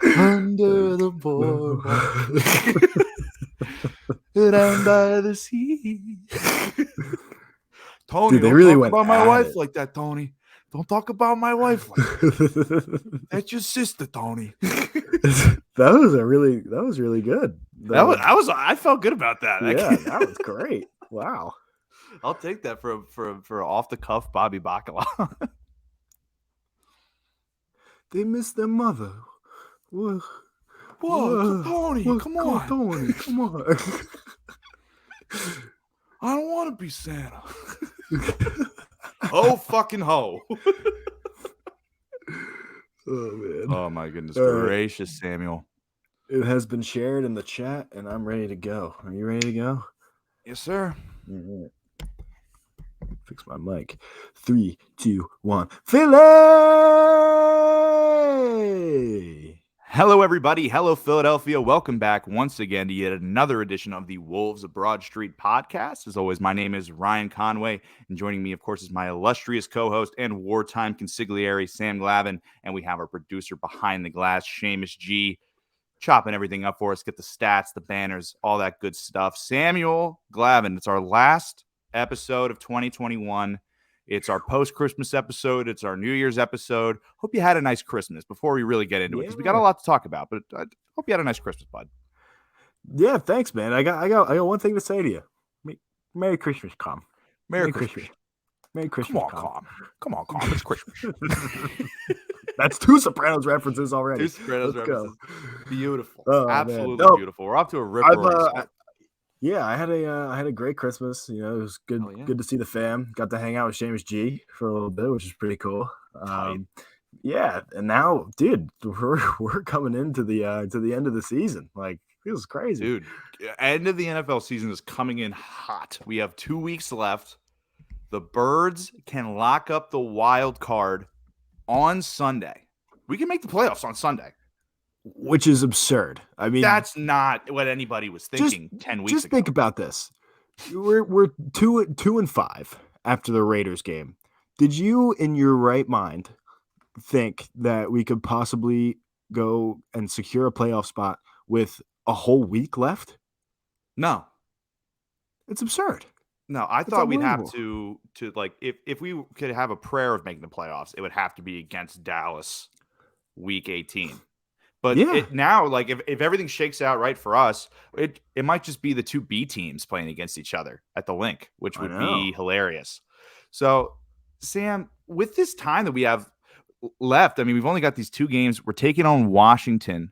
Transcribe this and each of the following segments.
Under the boardwalk, down by the sea. Tony, Dude, they don't really talk went about my at wife it. like that, Tony. Don't talk about my wife like that. That's your sister, Tony. That was really good. I felt good about that. Yeah, that was great. Wow. I'll take that for off the cuff Bobby Bacala. They missed their mother. Whoa, Tony, come on. Tony, come on. I don't want to be Santa. Ho fucking ho. Oh man. Oh my goodness All gracious, Samuel. It has been shared in the chat, and I'm ready to go. Are you ready to go? Yes, sir. Mm-hmm. Fix my mic. 3, 2, 1. Philly! Hello, everybody. Hello, Philadelphia. Welcome back once again to yet another edition of the Wolves of Broad Street podcast. As always, my name is Ryan Conway, and joining me, of course, is my illustrious co-host and wartime consigliere, Sam Glavin, and we have our producer behind the glass, Seamus G, chopping everything up for us, get the stats, the banners, all that good stuff. Samuel Glavin, it's our last episode of 2021. It's our post-Christmas episode. It's our New Year's episode. Hope you had a nice Christmas before we really get into it, because we got a lot to talk about, but I hope you had a nice Christmas, bud. Yeah, thanks, man. I got one thing to say to you. Merry Christmas, Calm. Merry Christmas. Merry Christmas, Come on, Calm. It's Christmas. That's 2 Sopranos references already. 2 Sopranos references. Beautiful. Oh, absolutely beautiful. We're off to a rip-roaring Yeah, I had a great Christmas. You know, it was good. Good to see the fam. Got to hang out with Seamus G for a little bit, which is pretty cool. Yeah, and now, dude, we're coming into the end of the season. Like, it was crazy, dude. End of the NFL season is coming in hot. We have 2 weeks left. The Birds can lock up the wild card on Sunday. We can make the playoffs on Sunday, which is absurd. I mean, that's not what anybody was thinking 10 weeks ago. Just think about this. We're 2-5 after the Raiders game. Did you, in your right mind, think that we could possibly go and secure a playoff spot with a whole week left? No. It's absurd. No, I thought we'd have to like, if we could have a prayer of making the playoffs, it would have to be against Dallas week 18. But now, like, if everything shakes out right for us, it might just be the 2 B teams playing against each other at the Link, which would be hilarious. So, Sam, with this time that we have left, I mean, we've only got these 2 games. We're taking on Washington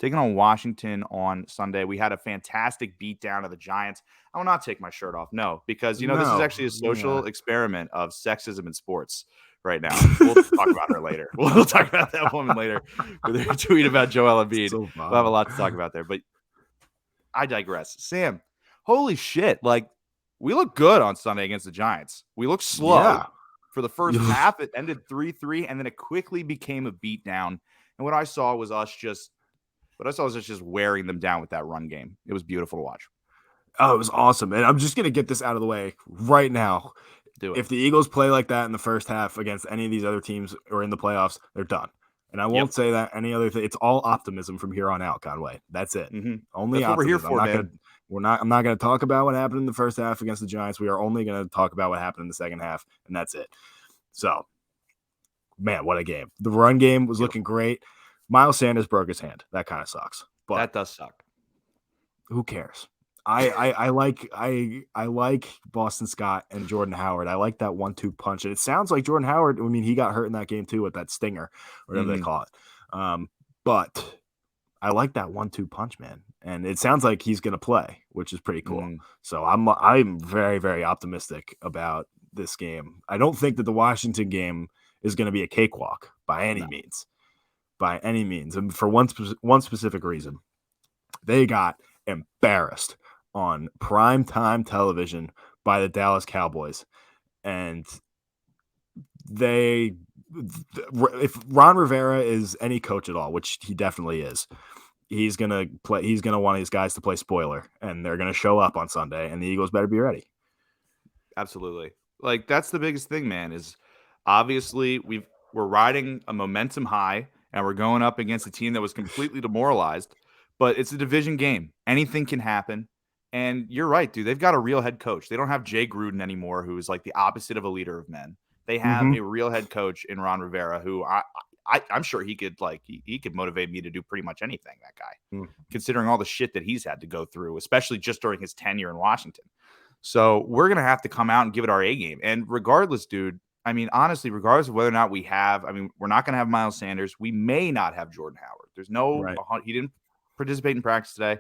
on Sunday. We had a fantastic beatdown of the Giants. I will not take my shirt off. No, because, this is actually a social experiment of sexism in sports right now. We'll talk about her later. We'll talk about that woman later with her tweet about Joel Embiid. We'll have a lot to talk about there, but I digress. Sam, holy shit. Like, we look good on Sunday against the Giants. We look slow for the first half. It ended 3-3, and then it quickly became a beatdown. And what I saw was us just wearing them down with that run game. It was beautiful to watch. Oh, it was awesome. And I'm just going to get this out of the way right now. If the Eagles play like that in the first half against any of these other teams or in the playoffs, they're done. And I won't say that any other thing. It's all optimism from here on out, Conway. That's it. Mm-hmm. Only That's optimism. What we're here for, I'm not going to talk about what happened in the first half against the Giants. We are only going to talk about what happened in the second half, and that's it. So, man, what a game. The run game was looking great. Miles Sanders broke his hand. That kind of sucks. But that does suck. Who cares? I like Boston Scott and Jordan Howard. I like that 1-2 punch. And it sounds like Jordan Howard, I mean, he got hurt in that game too with that stinger, whatever they call it. But I like that 1-2 punch, man. And it sounds like he's going to play, which is pretty cool. So I'm very, very optimistic about this game. I don't think that the Washington game is going to be a cakewalk by any means. By any means. And for one specific reason. They got embarrassed on primetime television by the Dallas Cowboys. And if Ron Rivera is any coach at all, which he definitely is, he's going to want his guys to play spoiler, and they're going to show up on Sunday, and the Eagles better be ready. Absolutely. Like, that's the biggest thing, man, is obviously we're riding a momentum high, and we're going up against a team that was completely demoralized. But it's a division game. Anything can happen. And you're right, dude. They've got a real head coach. They don't have Jay Gruden anymore, who is like the opposite of a leader of men. They have a real head coach in Ron Rivera, who I'm sure he could he could motivate me to do pretty much anything. That guy, considering all the shit that he's had to go through, especially just during his tenure in Washington. So we're gonna have to come out and give it our A game. And regardless, dude, I mean, honestly, regardless of whether or not we have, I mean, we're not gonna have Miles Sanders. We may not have Jordan Howard. There's no, he didn't participate in practice today.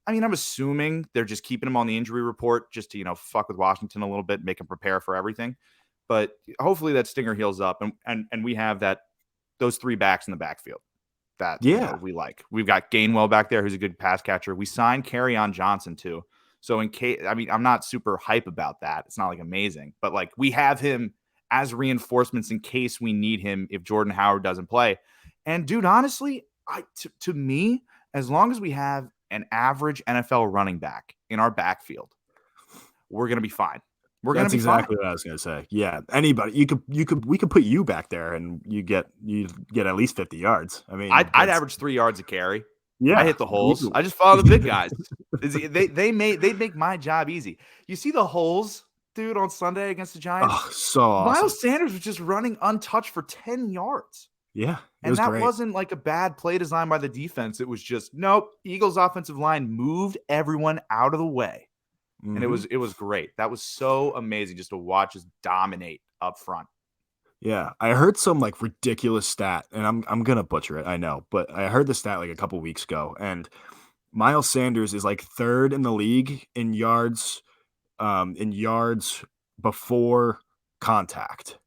I mean, I'm assuming they're just keeping him on the injury report just to, fuck with Washington a little bit, make him prepare for everything. But hopefully that stinger heals up and we have those 3 backs in the backfield that we like. We've got Gainwell back there, who's a good pass catcher. We signed Kerryon Johnson too. So in case, I mean, I'm not super hype about that. It's not like amazing, but like we have him as reinforcements in case we need him if Jordan Howard doesn't play. And dude, honestly, to me, as long as we have an average NFL running back in our backfield, we're gonna be fine. That's exactly what I was gonna say. Yeah, anybody we could put you back there and you get at least 50 yards. I mean, I'd average 3 yards a carry. Yeah, I hit the holes. I just follow the big guys. They'd make my job easy. You see the holes, dude, on Sunday against the Giants? Oh, so awesome. Miles Sanders was just running untouched for 10 yards. Yeah. And that wasn't like a bad play design by the defense. It was just, nope, Eagles offensive line moved everyone out of the way. And it was great. That was so amazing just to watch us dominate up front. Yeah, I heard some like ridiculous stat, and I'm gonna butcher it, I know, but I heard the stat like a couple weeks ago, and Miles Sanders is like 3rd in the league in yards before contact,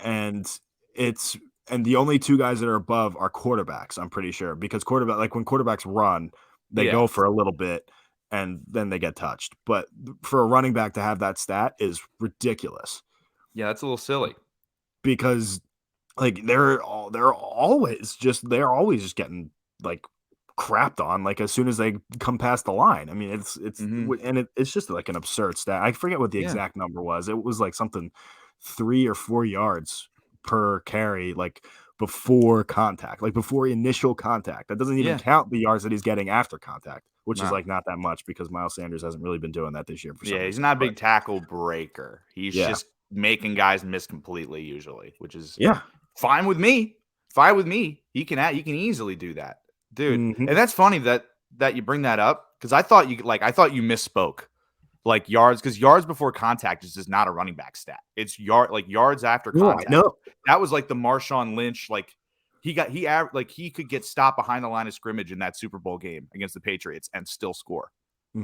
and the only 2 guys that are above are quarterbacks. I'm pretty sure, because when quarterbacks run, they go for a little bit and then they get touched. But for a running back to have that stat is ridiculous. Yeah, that's a little silly. Because like they're always just getting like crapped on like as soon as they come past the line. I mean, it's just like an absurd stat. I forget what the exact number was. It was like something 3 or 4 yards per carry, like before contact, like before initial contact. That doesn't even count the yards that he's getting after contact, which is like not that much because Miles Sanders hasn't really been doing that this year. He's not a big tackle breaker. He's just making guys miss completely usually, which is fine with me. Fine with me. He can easily do that, dude. And that's funny that you bring that up because I thought you misspoke. Like yards, because yards before contact is just not a running back stat. It's yards after contact. No, that was like the Marshawn Lynch. Like he could get stopped behind the line of scrimmage in that Super Bowl game against the Patriots and still score.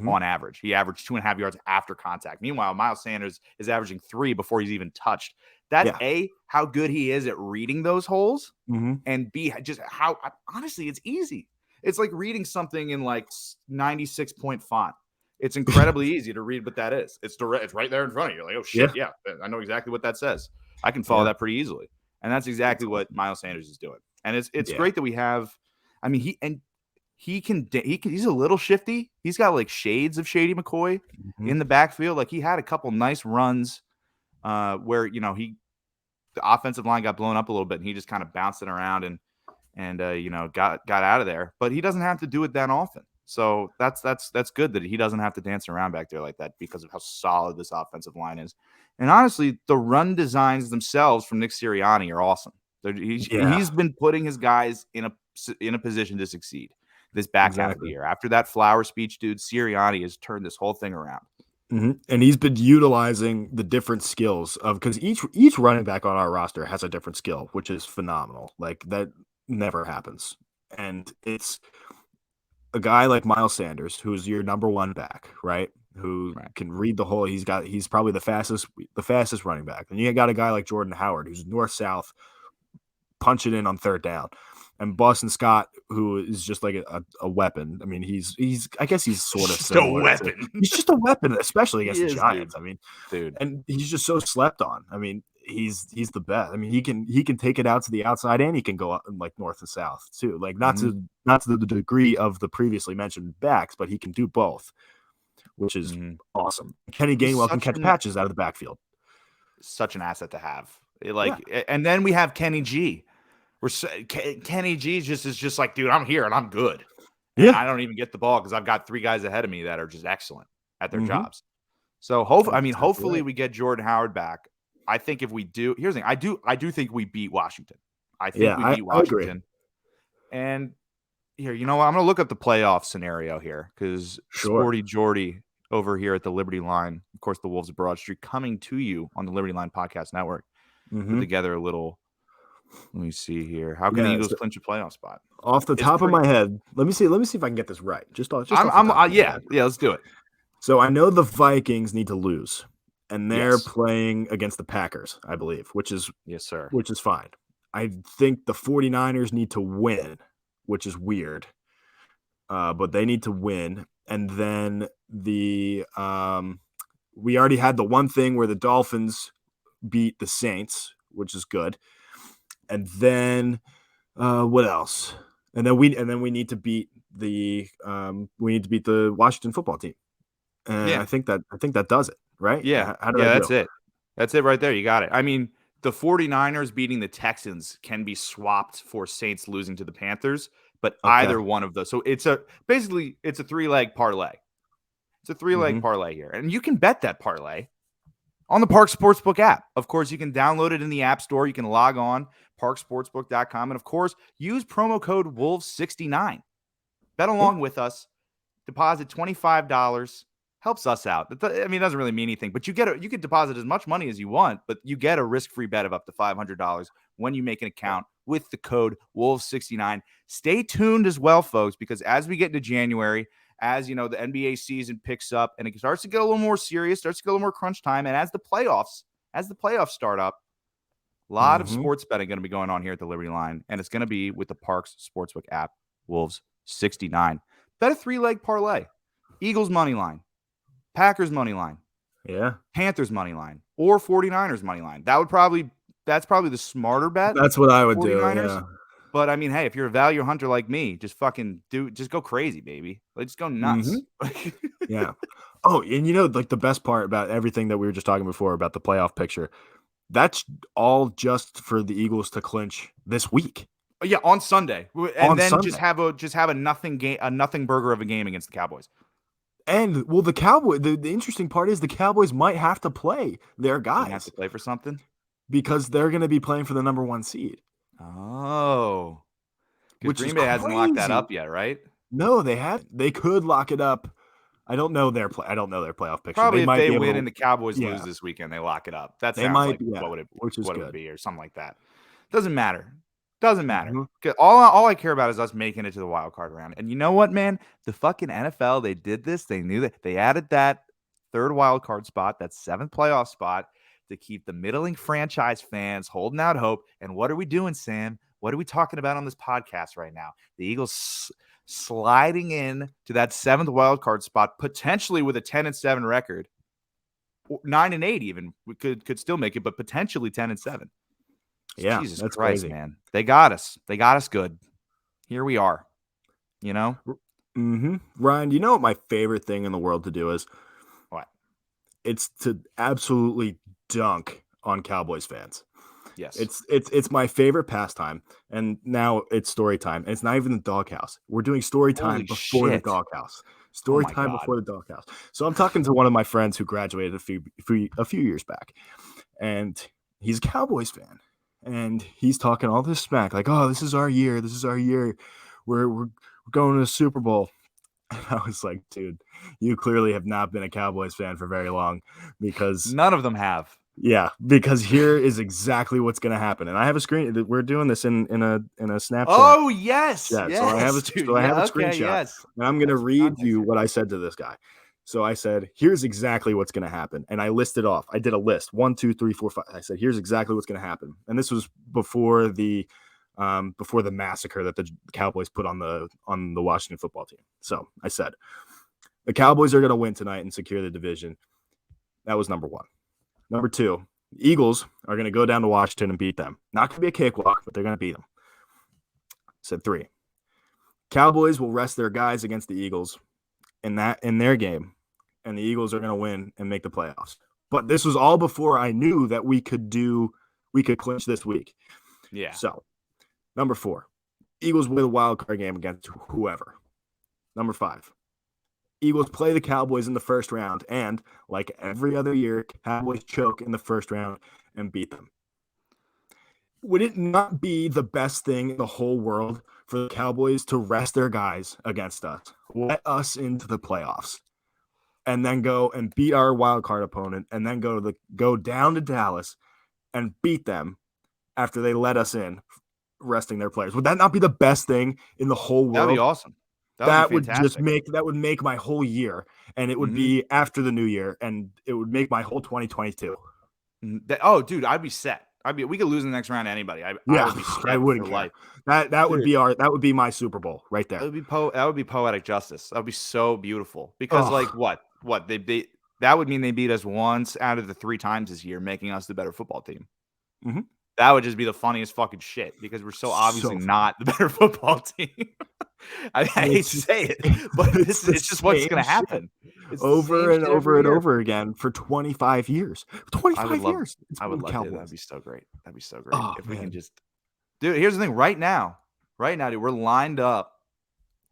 On average, he averaged 2.5 yards after contact. Meanwhile, Miles Sanders is averaging 3 before he's even touched. That's A, how good he is at reading those holes, and B, just how honestly it's easy. It's like reading something in like 96 point font. It's incredibly easy to read what that is. It's direct. It's right there in front of you. You're like, oh shit, yeah, I know exactly what that says. I can follow that pretty easily, and that's exactly what Miles Sanders is doing. And it's great that we have. I mean, he's a little shifty. He's got like shades of Shady McCoy in the backfield. Like he had a couple nice runs where the offensive line got blown up a little bit, and he just kind of bounced it around and got out of there. But he doesn't have to do it that often. So that's good that he doesn't have to dance around back there like that because of how solid this offensive line is. And honestly, the run designs themselves from Nick Sirianni are awesome. He's been putting his guys in a position to succeed this back half of the year. After that flower speech, dude, Sirianni has turned this whole thing around. And he's been utilizing the different skills because each running back on our roster has a different skill, which is phenomenal. Like that never happens. And it's a guy like Miles Sanders, who's your number 1 back, right? Who can read the hole. He's probably the fastest running back. And you got a guy like Jordan Howard, who's north-south, punching in on 3rd down. And Boston Scott, who is just like a weapon. I mean, I guess he's sort of just a weapon. He's just a weapon, especially against the Giants. Dude. I mean, dude, and he's just so slept on. I mean, he's the best. I mean, he can take it out to the outside and he can go up like north and south too. Like not to the degree of the previously mentioned backs, but he can do both, which is awesome. Kenny Gainwell can catch patches out of the backfield. Such an asset to have. And then we have Kenny G. Kenny G is just like, dude, I'm here and I'm good. And Yeah. I don't even get the ball because I've got 3 guys ahead of me that are just excellent at their Mm-hmm. jobs. So hopefully we get Jordan Howard back. I think if we do, here's the thing. I do think we beat Washington. I think we beat Washington. I agree. And here, you know what? I'm going to look up the playoff scenario here because Sporty Jordy over here at the Liberty Line, of course, the Wolves of Broad Street, coming to you on the Liberty Line Podcast Network. Put together a little. Let me see here. How can the Eagles clinch a playoff spot? Off the top of my head, let me see if I can get this right. Yeah, let's do it. So I know the Vikings need to lose, and they're playing against the Packers, I believe, which is yes, sir. Which is fine. I think the 49ers need to win, which is weird, but they need to win. And then we already had the one thing where the Dolphins beat the Saints, which is good. And then what else? And then we need to beat the Washington football team. And I think that does it, right? Yeah. How did I do? That's it. That's it right there. You got it. I mean, the 49ers beating the Texans can be swapped for Saints losing to the Panthers, but either one of those. So it's a 3-leg parlay. It's a 3-leg parlay here. And you can bet that parlay on the Park Sportsbook app. Of course, you can download it in the App Store. You can log on, parksportsbook.com. And of course, use promo code WOLVES69. Bet along with us. Deposit $25. Helps us out. I mean, it doesn't really mean anything, but you could deposit as much money as you want, but you get a risk-free bet of up to $500 when you make an account with the code WOLVES69. Stay tuned as well, folks, because as we get into January, as you know, the NBA season picks up and it starts to get a little more serious, starts to get a little more crunch time, and as the playoffs start up, a lot of sports betting going to be going on here at the Liberty Line, and it's going to be with the Parks Sportsbook app, WOLVES69. Bet a 3-leg parlay. Eagles money line. Packers money line, Panthers money line, or 49ers money line. That's probably the smarter bet. That's what I would do. Yeah. But I mean, hey, if you're a value hunter like me, just go crazy, baby. Like, just go nuts. Yeah. Oh, and like the best part about everything that we were just talking before about the playoff picture, that's all just for the Eagles to clinch this week. Yeah, on Sunday, and then just have a nothing burger of a game against the Cowboys. And the Cowboys. The interesting part is the Cowboys might have to play their guys. They have to play for something because they're going to be playing for the number 1 seed. Oh, which Green Bay hasn't locked that up yet, right? No, they have. They could lock it up. I don't know their playoff picture. Probably if they win and the Cowboys lose this weekend, they lock it up. That sounds like what it would be, or something like that. Doesn't matter. Doesn't matter. All I care about is us making it to the wild card round. And you know what, man? The fucking NFL, they did this. They knew that they added that 3rd wild card spot, that 7th playoff spot, to keep the middling franchise fans holding out hope. And what are we doing, Sam? What are we talking about on this podcast right now? The Eagles sliding in to that 7th wild card spot, potentially with a 10-7 record, 9-8 even. We could still make it, but potentially 10-7. Yeah, Jesus that's Christ, crazy. man. They got us. They got us good. Here we are. You know? Ryan, you know what my favorite thing in the world to do is? What? It's to absolutely dunk on Cowboys fans. Yes. It's my favorite pastime. And now it's story time. And it's not even the doghouse. We're doing story time before the doghouse. Story time before the doghouse. So I'm talking to one of my friends who graduated a few years back. And he's a Cowboys fan. And he's talking all this smack, like, "Oh, this is our year. This is our year. We're going to the Super Bowl." And I was like, "Dude, you clearly have not been a Cowboys fan for very long, because none of them have." Yeah, because here is exactly what's going to happen. And I have a screen. We're doing this in a Snapchat. Oh yes, yeah. Yes, so I have a screenshot. Yes. And I'm going to read you what I said to this guy. So I said, "Here's exactly what's going to happen." And I listed off. I did a list. 1, 2, 3, 4, 5. I said, "Here's exactly what's going to happen." And this was before the massacre that the Cowboys put on the Washington football team. So I said, the Cowboys are going to win tonight and secure the division. That was number 1. Number 2, the Eagles are going to go down to Washington and beat them. Not going to be a cakewalk, but they're going to beat them. Said 3, Cowboys will rest their guys against the Eagles in their game, and the Eagles are going to win and make the playoffs. But this was all before I knew that we could clinch this week. Yeah. So Number 4, Eagles win a wild card game against whoever. Number 5, Eagles play the Cowboys in the first round, and like every other year, Cowboys choke in the first round and beat them. Would it not be the best thing in the whole world for the Cowboys to rest their guys against us, let us into the playoffs, and then go and beat our wild card opponent, and then go down to Dallas and beat them after they let us in, resting their players? Would that not be the best thing in the whole world? That would be awesome. That would be fantastic. That would make my whole year, and it would be after the new year, and it would make my whole 2022. Oh, dude, I'd be set. We could lose in the next round to anybody. I would be set. I wouldn't for life. That would be my Super Bowl right there. That would be poetic justice. That would be so beautiful because that would mean they beat us once out of the 3 times this year, making us the better football team. Mm-hmm. That would just be the funniest fucking shit because we're so obviously not the better football team. I hate to say it, but it's just what's going to happen. Over and over and over again for 25 years. 25 years. I would love it. That'd be so great. If we can just... Dude, here's the thing. Right now, dude, we're lined up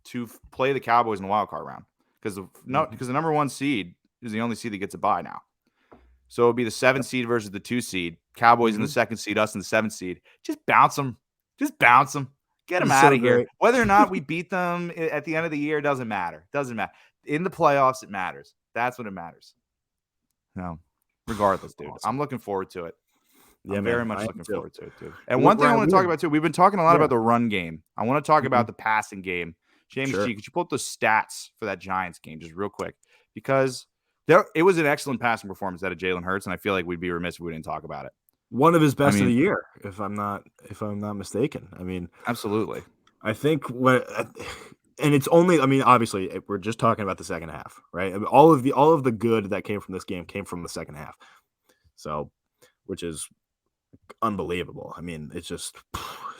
to play the Cowboys in the wild card round because the number 1 seed is the only seed that gets a bye now. So it'll be the 7th seed versus the 2 seed. Cowboys in the 2nd seed, us in the 7th seed. Just bounce them. Get them out of here. Whether or not we beat them at the end of the year doesn't matter. In the playoffs, it matters. That's what it matters. No, regardless, dude. Awesome. I'm looking forward to it. I'm very much looking forward to it, too. And one thing I want to talk about, too, we've been talking a lot about the run game. I want to talk about the passing game. James G, could you pull up the stats for that Giants game just real quick? Because it was an excellent passing performance out of Jalen Hurts, and I feel like we'd be remiss if we didn't talk about it. One of his best of the year, if I'm not mistaken. I mean, absolutely. I think and it's only. I mean, obviously, we're just talking about the second half, right? I mean, all of the good that came from this game came from the second half. So, which is unbelievable. I mean, it's just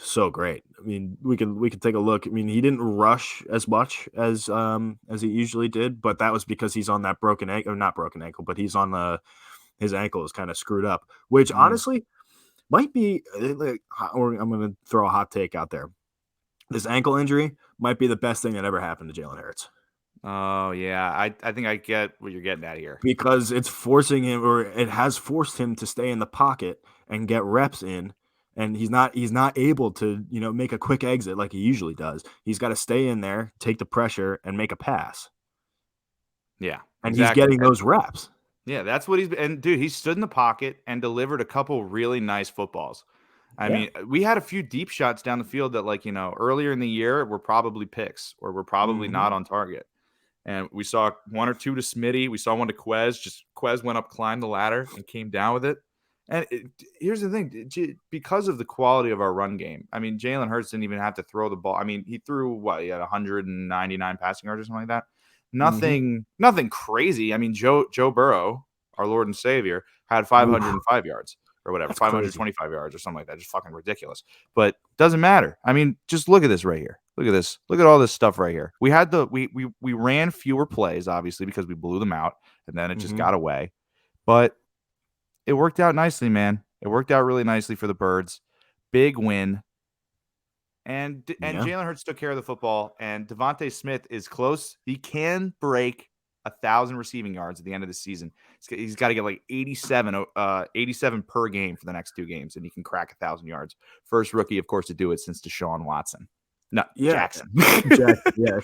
so great. I mean, we could take a look. I mean, he didn't rush as much as he usually did, but that was because he's on that broken ankle, or not broken ankle, but he's on his ankle is kind of screwed up, which honestly might be, or I'm going to throw a hot take out there. This ankle injury might be the best thing that ever happened to Jalen Hurts. Oh, yeah. I think I get what you're getting at here. Because it's forcing him, or it has forced him to stay in the pocket and get reps in. And he's not able to, make a quick exit like he usually does. He's got to stay in there, take the pressure, and make a pass. Yeah. And he's getting those reps. Yeah, that's what and dude, he stood in the pocket and delivered a couple really nice footballs. I mean, we had a few deep shots down the field that, earlier in the year were probably picks or were probably not on target. And we saw 1 or 2 to Smitty. We saw 1 to Quez. Quez went up, climbed the ladder, and came down with it. And here's the thing. Because of the quality of our run game, I mean, Jalen Hurts didn't even have to throw the ball. I mean, he threw, he had 199 passing yards or something like that. Nothing crazy. I mean, Joe Burrow, our Lord and Savior, had 505 yards or whatever, 525 yards or something like that. Just fucking ridiculous. But doesn't matter. I mean, just look at this right here. Look at this. Look at all this stuff right here. We had we ran fewer plays, obviously, because we blew them out, and then it just got away. But it worked out nicely, man. It worked out really nicely for the Birds. Big win. And Jalen Hurts took care of the football, and Devontae Smith is close. He can break 1,000 receiving yards at the end of the season. He's got to get 87 per game for the next 2 games, and he can crack 1,000 yards. First rookie, of course, to do it since Deshaun Watson. No, Jackson. Jackson, yeah.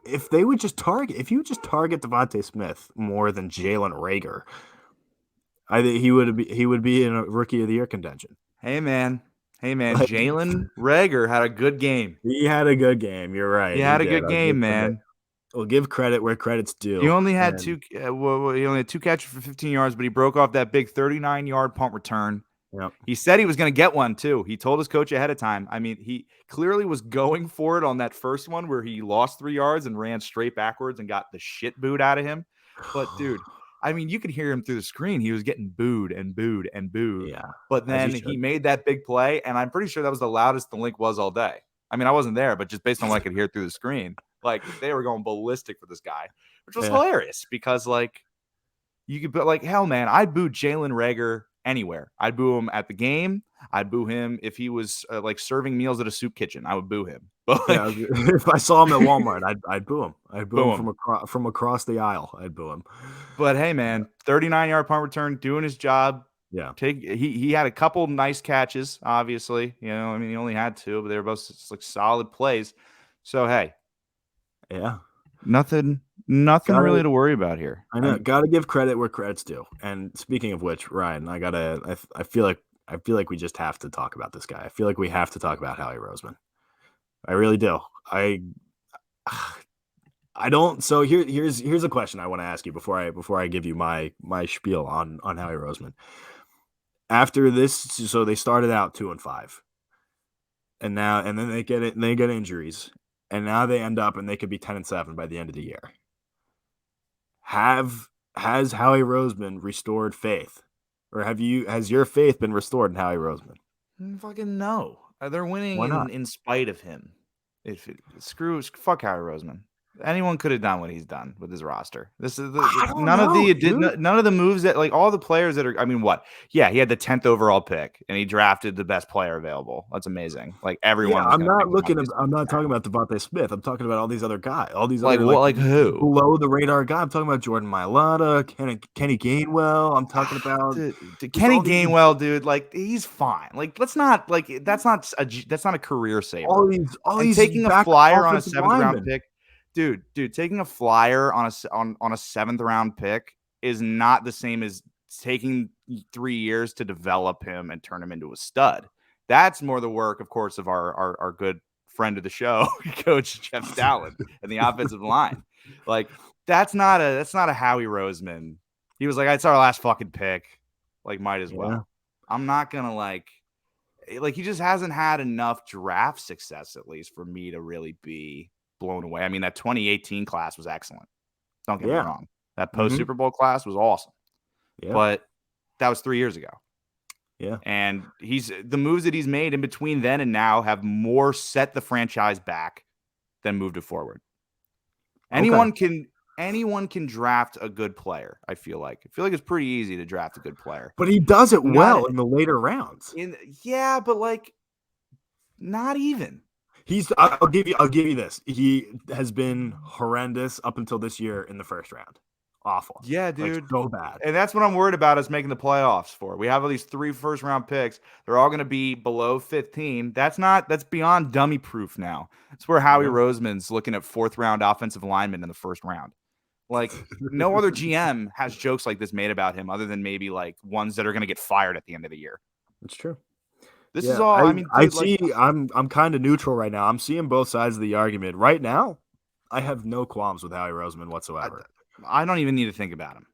If you would just target Devontae Smith more than Jalen Reagor, I think he would be in a rookie of the year contention. Hey man, Jalen Reagor had a good game. He had a good game. You're right. He had a good game, man. We'll give credit where credit's due. He only had 2 catches for 15 yards, but he broke off that big 39-yard punt return. Yep. He said he was going to get one too. He told his coach ahead of time. I mean, he clearly was going for it on that first one where he lost 3 yards and ran straight backwards and got the shit booed out of him. But dude, I mean, you could hear him through the screen. He was getting booed and booed and booed. Yeah. But then he made that big play, and I'm pretty sure that was the loudest the link was all day. I mean, I wasn't there, but just based on what I could hear through the screen, they were going ballistic for this guy, which was hilarious because you could, but hell, man, I booed Jalen Reagor anywhere. I'd boo him at the game. I'd boo him if he was like serving meals at a soup kitchen. I would boo him. But like, if I saw him at Walmart, I'd boo him. I'd boo boo him him. from across the aisle. I'd boo him. But hey, man, 39-yard punt return, doing his job. Yeah. He had a couple nice catches, obviously. You know, I mean, he only had 2, but they were both just like solid plays. So hey, yeah, nothing really to worry about here. I know. Got to give credit where credit's due. And speaking of which, Ryan, I feel like we just have to talk about this guy. I feel like we have to talk about Howie Roseman. I really do. I don't. So here's a question I want to ask you before I give you my spiel on Howie Roseman. After this, so they started out 2-5, and then they get injuries, and now they end up and they could be 10-7 by the end of the year. Has Howie Roseman restored faith, or has your faith been restored in Howie Roseman? Fucking no. They're winning in spite of him. Fuck Howie Roseman. Anyone could have done what he's done with his roster. This is none of the moves that like all the players that are. I mean, what? Yeah, he had the 10th overall pick and he drafted the best player available. That's amazing. Like everyone. Yeah, I'm not talking about Devontae Smith. I'm talking about all these other guys. All these like other like who below the radar guys. I'm talking about Jordan Mailata, Kenny Gainwell. I'm talking about Kenny Gainwell, dude. Like he's fine. Like let's not like that's not a career saver. All these taking a flyer on a 7th round pick. Dude, taking a flyer on a 7th round pick is not the same as taking 3 years to develop him and turn him into a stud. That's more the work, of course, of our good friend of the show, Coach Jeff Stoutland, and the offensive line. Like that's not a Howie Roseman. He was like, it's our last fucking pick. Like, might as well. I'm not gonna like he just hasn't had enough draft success, at least for me to really be blown away. I mean, that 2018 class was excellent. Don't get me wrong. That post Super Bowl class was awesome. Yeah. But that was 3 years ago. Yeah. And the moves that he's made in between then and now have more set the franchise back than moved it forward. Anyone can draft a good player, I feel like. It's pretty easy to draft a good player. But he does it well in the later rounds. But like not even. I'll give you this. He has been horrendous up until this year in the first round. Awful. Yeah, dude. Like, so bad. And that's what I'm worried about is making the playoffs for. We have all these 3 first-round picks. They're all going to be below 15. That's beyond dummy proof now. It's where Howie Roseman's looking at 4th-round offensive linemen in the first round. Like, no other GM has jokes like this made about him other than maybe, like, ones that are going to get fired at the end of the year. That's true. This is all. I mean, dude, I'm kind of neutral right now. I'm seeing both sides of the argument right now. I have no qualms with Howie Roseman whatsoever. I don't even need to think about him.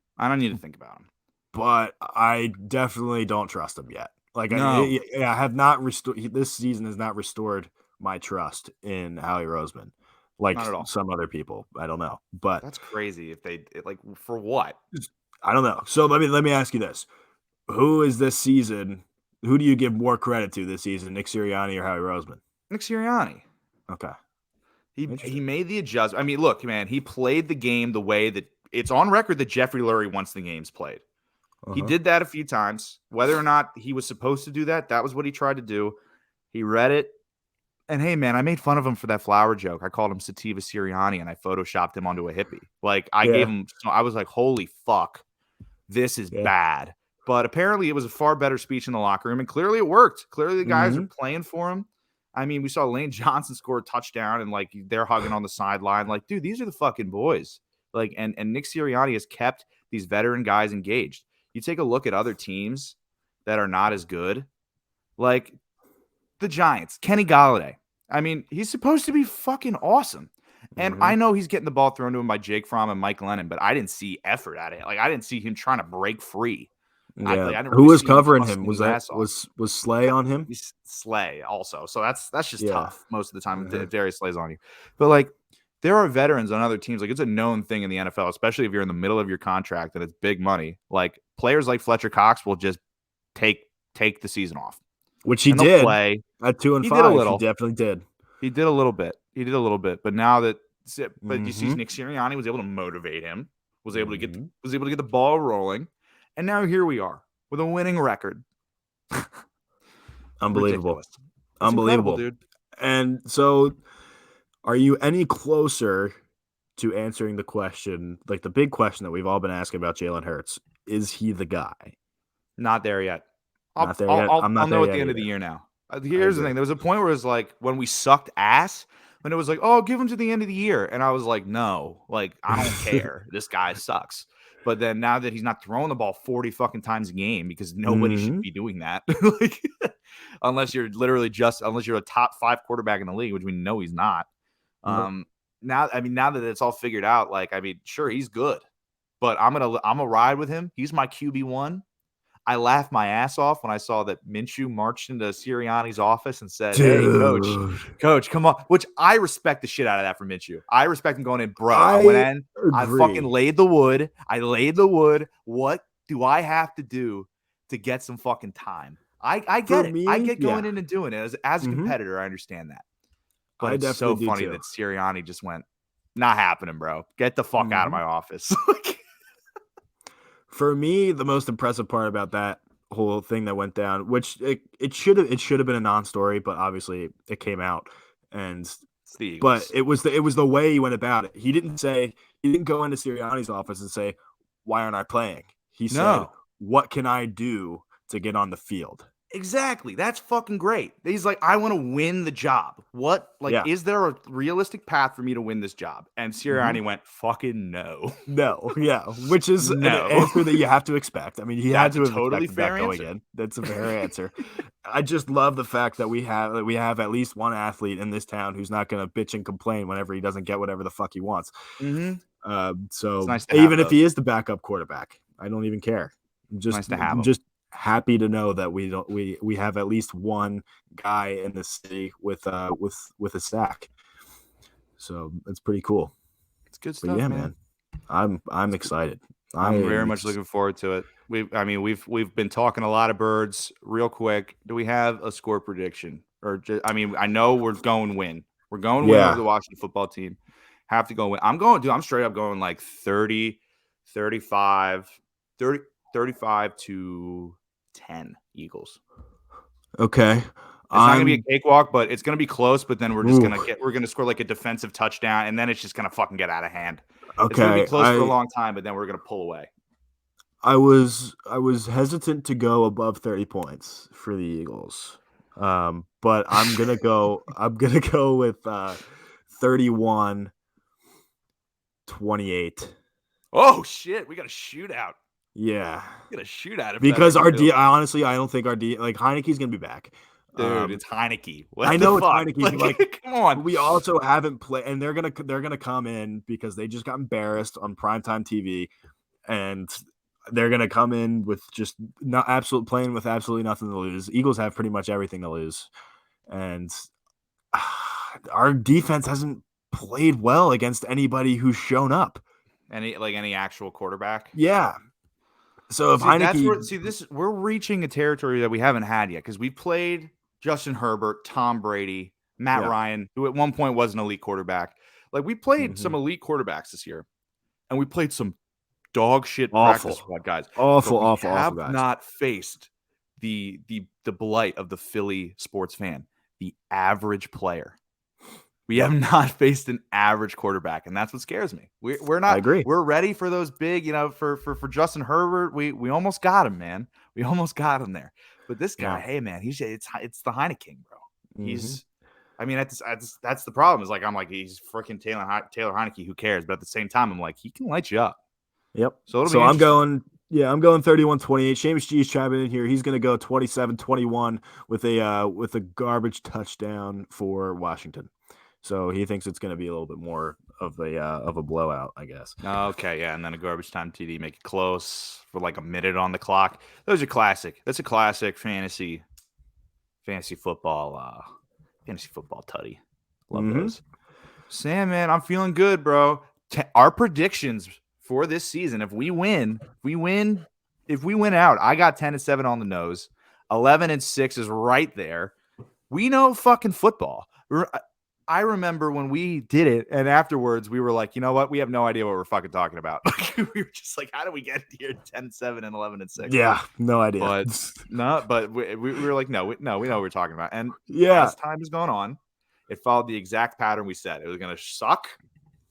But I definitely don't trust him yet. Like, no. I have not restored. This season has not restored my trust in Howie Roseman, like some other people. I don't know, but that's crazy. If they like for what? I don't know. So let me ask you this: who is this season? Who do you give more credit to this season, Nick Sirianni or Howie Roseman? Nick Sirianni. Okay. He made the adjustment. I mean, look, man, he played the game the way that it's on record that Jeffrey Lurie wants the games played. He did that a few times. Whether or not he was supposed to do that, that was what he tried to do. He read it. And hey, man, I made fun of him for that flower joke. I called him Sativa Sirianni and I photoshopped him onto a hippie. Like, I was like, holy fuck, this is bad. But apparently it was a far better speech in the locker room, and clearly it worked. Clearly the guys are playing for him. I mean, we saw Lane Johnson score a touchdown, and like they're hugging on the sideline. Like, dude, these are the fucking boys. Like, and Nick Sirianni has kept these veteran guys engaged. You take a look at other teams that are not as good, like the Giants, Kenny Galladay. I mean, he's supposed to be fucking awesome. And I know he's getting the ball thrown to him by Jake Fromm and Mike Lennon, but I didn't see effort at it. Like, I didn't see him trying to break free. Yeah. Who was covering him? Was Slay on him? Slay also. So that's just tough most of the time. Darius Slay's on you. But like there are veterans on other teams. Like it's a known thing in the NFL, especially if you're in the middle of your contract and it's big money. Like players like Fletcher Cox will just take the season off. Which he did play. At 2-5. He definitely did. He did a little bit. But now that you see Nick Sirianni was able to motivate him, was able to get the ball rolling. And now here we are. with a winning record. Unbelievable. Ridiculous. It's Unbelievable, dude. And so, are you any closer to answering the question, like the big question that we've all been asking about Jalen Hurts? Is he the guy? Not there yet. Not there yet. I'm not I'll there know at yet the end either. of the year now. Here's the thing. There was a point where it was like when we sucked ass, when it was like, oh, give him to the end of the year. And I was like, no, like, I don't care. This guy sucks. But then now that he's not throwing the ball 40 fucking times a game, because nobody should be doing that. Like, unless you're a top 5 quarterback in the league, which we know he's not. Now that it's all figured out, like, sure, he's good, but I'm gonna ride with him. He's my QB1. I laughed my ass off when I saw that Minshew marched into Sirianni's office and said, Dude. "Hey, coach, come on." Which I respect the shit out of that from Minshew. I respect him going in, bro. I went in. I fucking laid the wood. What do I have to do to get some fucking time? I get it. I get going in and doing it as a competitor. I understand that. But it's so funny that Sirianni just went, not happening, bro. Get the fuck out of my office. For me, the most impressive part about that whole thing that went down, which it should have been a non-story, but obviously it came out, but it was the way he went about it. He didn't go into Sirianni's office and say, "Why aren't I playing?" He said, "What can I do to get on the field?" Exactly. That's fucking great. He's like, I want to win the job. Is there a realistic path for me to win this job? And Sirianni went, fucking no. No. Yeah. Which is an answer that you have to expect. I mean, he had to have totally fair that going in. That's a fair answer. I just love the fact that we have at least one athlete in this town who's not going to bitch and complain whenever he doesn't get whatever the fuck he wants. So nice even if he is the backup quarterback, I don't even care. Just happy to know that we have at least one guy in the city with a sack. So it's pretty cool. It's good stuff. Yeah, man. I'm excited. I'm very much looking forward to it. We've been talking a lot of birds. Real quick, do we have a score prediction? I know we're going win. We're going win over the Washington football team. Have to go win. I'm straight up going like 30, 35, 30, 35 to 10 Eagles. Okay. It's not gonna be a cakewalk, but it's gonna be close. But then we're gonna score like a defensive touchdown, and then it's just gonna fucking get out of hand. Okay. It's gonna be close for a long time, but then we're gonna pull away. I was hesitant to go above 30 points for the Eagles. But I'm gonna go with 31-28. Oh shit, we got a shootout. Yeah, get a shootout because honestly, I don't think our like Heineke's gonna be back. Dude, it's Heineke. I know it's Heineke. Like, come on. We also haven't played, and they're gonna come in because they just got embarrassed on primetime TV, and they're gonna come in with just playing with absolutely nothing to lose. Eagles have pretty much everything to lose, and our defense hasn't played well against anybody who's shown up. Any actual quarterback? Yeah. So if Heineke, we're reaching a territory that we haven't had yet, because we played Justin Herbert, Tom Brady, Matt Ryan, who at one point was an elite quarterback. Like, we played some elite quarterbacks this year, and we played some dog shit practice squad guys. Awful guys. Have not faced the blight of the Philly sports fan, the average player. We have not faced an average quarterback, and that's what scares me. We're not. I agree. We're ready for those big, for Justin Herbert. We almost got him, man. We almost got him there. But this guy, hey man, it's the Heineke, bro. He's, that's the problem. Is like, I'm like, he's freaking Taylor Heineke. Who cares? But at the same time, I'm like, he can light you up. Yep. So I'm going 31-28. Seamus G's chiming in here. He's going to go 27-21 with a garbage touchdown for Washington. So he thinks it's going to be a little bit more of a blowout, I guess. Okay, yeah, and then a garbage time TD, make it close for like a minute on the clock. Those are classic. That's a classic fantasy football tutty. Love those. Sam, man, I'm feeling good, bro. Our predictions for this season, if we win out, I got 10-7 on the nose. 11-6 is right there. We know fucking football. I remember when we did it, and afterwards we were like, you know what? We have no idea what we're fucking talking about. We were just like, how do we get here 10-7 and 11-6? Yeah, no idea. But no, but we were like, no, we know what we're talking about. And yeah, as time has gone on, it followed the exact pattern we said. It was going to suck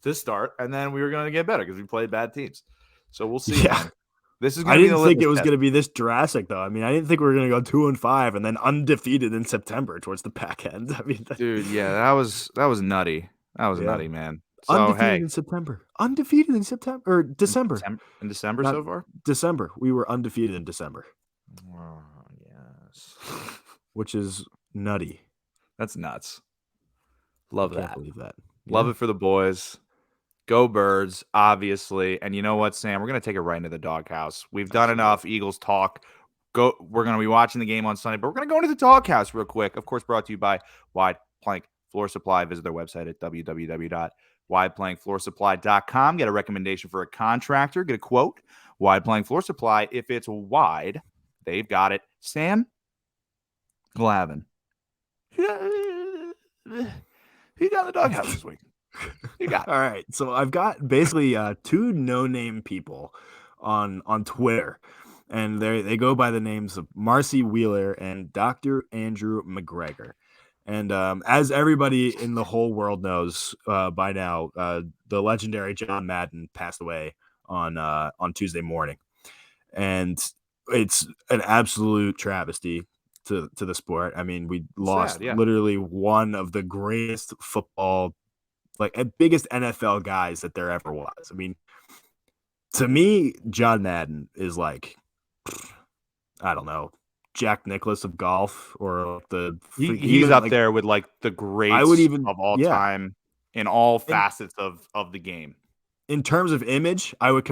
to start, and then we were going to get better because we played bad teams. So we'll see. Yeah. Man. This is. I didn't think it was going to be this drastic, though. I mean, I didn't think we were going to go 2-5 and then undefeated in September towards the back end. I mean, dude, yeah, that was nutty. That was nutty, man. So undefeated in September. Undefeated in September or December. In December so far. December. We were undefeated in December. Oh, yes. Which is nutty. That's nuts. Love that. Can't believe that. Love it for the boys. Go Birds, obviously. And you know what, Sam? We're going to take it right into the doghouse. We've done enough Eagles talk. We're going to be watching the game on Sunday, but we're going to go into the doghouse real quick. Of course, brought to you by Wide Plank Floor Supply. Visit their website at www.wideplankfloorsupply.com. Get a recommendation for a contractor. Get a quote. Wide Plank Floor Supply. If it's wide, they've got it. Sam Glavin. Who got the doghouse this week? You got it. All right. So I've got basically two no-name people on Twitter, and they go by the names of Marcy Wheeler and Dr. Andrew McGregor. And as everybody in the whole world knows by now, the legendary John Madden passed away on Tuesday morning, and it's an absolute travesty to the sport. I mean, we lost literally one of the greatest football, like biggest NFL guys that there ever was. I mean, to me, John Madden is like, I don't know, Jack Nicklaus of golf, or he's up there with like the greats of all time in all facets of the game. In terms of image, I would